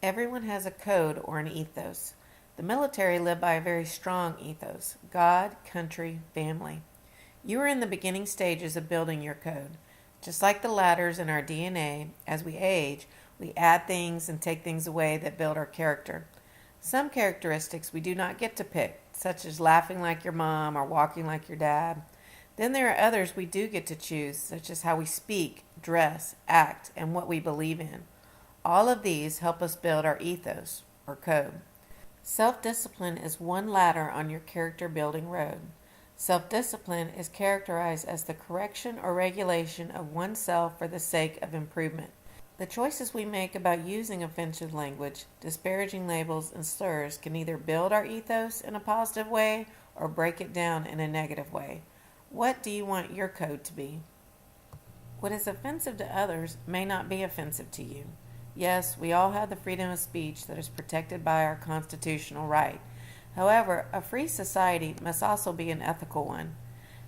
Everyone has a code or an ethos. The military live by a very strong ethos: God, country, family. You are in the beginning stages of building your code. Just like the ladders in our DNA, as we age, we add things and take things away that build our character. Some characteristics we do not get to pick, such as laughing like your mom or walking like your dad. Then there are others we do get to choose, such as how we speak, dress, act, and what we believe in. All of these help us build our ethos, or code. Self-discipline is one ladder on your character-building road. Self-discipline is characterized as the correction or regulation of oneself for the sake of improvement. The choices we make about using offensive language, disparaging labels, and slurs can either build our ethos in a positive way or break it down in a negative way. What do you want your code to be? What is offensive to others may not be offensive to you. Yes, we all have the freedom of speech that is protected by our constitutional right. However, a free society must also be an ethical one.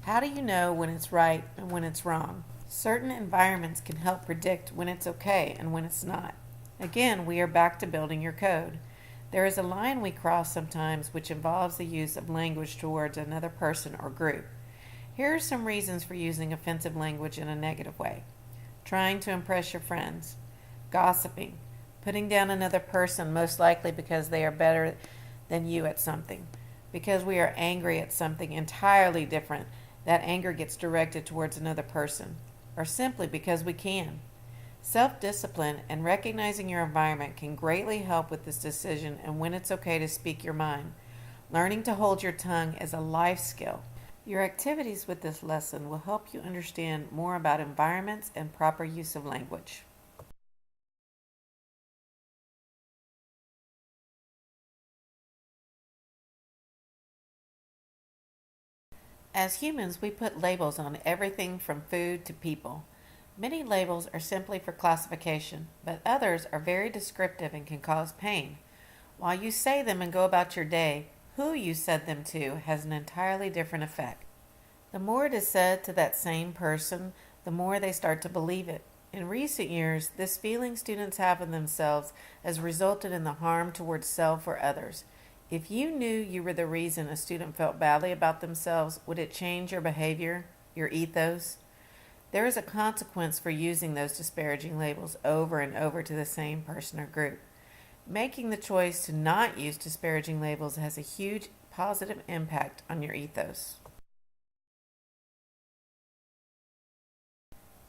How do you know when it's right and when it's wrong? Certain environments can help predict when it's okay and when it's not. Again, we are back to building your code. There is a line we cross sometimes which involves the use of language towards another person or group. Here are some reasons for using offensive language in a negative way. Trying to impress your friends. Gossiping. Putting down another person, most likely because they are better than you at something. Because we are angry at something entirely different, that anger gets directed towards another person. Or simply because we can. Self-discipline and recognizing your environment can greatly help with this decision and when it's okay to speak your mind. Learning to hold your tongue is a life skill. Your activities with this lesson will help you understand more about environments and proper use of language. As humans, we put labels on everything from food to people. Many labels are simply for classification, but others are very descriptive and can cause pain. While you say them and go about your day, who you said them to has an entirely different effect. The more it is said to that same person, the more they start to believe it. In recent years, this feeling students have of themselves has resulted in the harm towards self or others. If you knew you were the reason a student felt badly about themselves, would it change your behavior, your ethos? There is a consequence for using those disparaging labels over and over to the same person or group. Making the choice to not use disparaging labels has a huge positive impact on your ethos.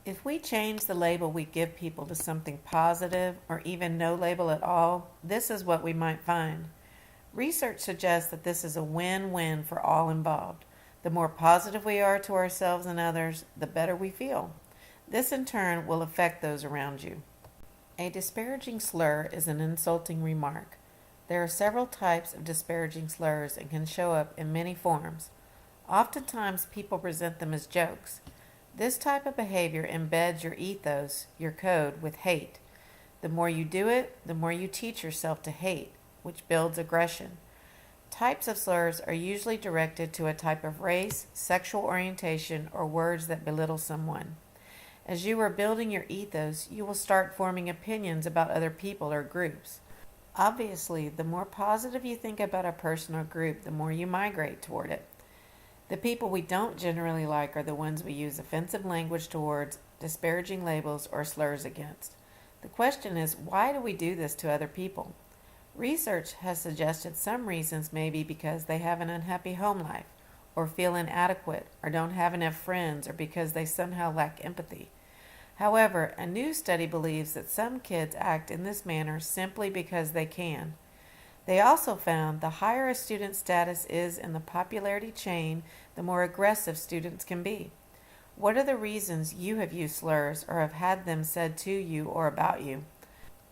If we change the label we give people to something positive or even no label at all, this is what we might find. Research suggests that this is a win-win for all involved. The more positive we are to ourselves and others, the better we feel. This in turn will affect those around you. A disparaging slur is an insulting remark. There are several types of disparaging slurs and can show up in many forms. Oftentimes people present them as jokes. This type of behavior embeds your ethos, your code, with hate. The more you do it, the more you teach yourself to hate, which builds aggression. Types of slurs are usually directed to a type of race, sexual orientation, or words that belittle someone. As you are building your ethos, you will start forming opinions about other people or groups. Obviously, the more positive you think about a person or group, the more you migrate toward it. The people we don't generally like are the ones we use offensive language towards, disparaging labels, or slurs against. The question is, why do we do this to other people? Research has suggested some reasons may be because they have an unhappy home life, or feel inadequate, or don't have enough friends, or because they somehow lack empathy. However, a new study believes that some kids act in this manner simply because they can. They also found the higher a student's status is in the popularity chain, the more aggressive students can be. What are the reasons you have used slurs or have had them said to you or about you?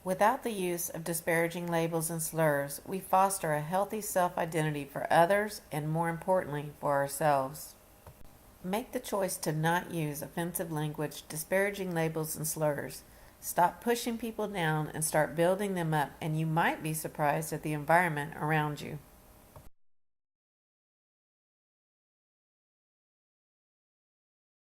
Without the use of disparaging labels and slurs, we foster a healthy self-identity for others and, more importantly, for ourselves. Make the choice to not use offensive language, disparaging labels, and slurs. Stop pushing people down and start building them up, and you might be surprised at the environment around you.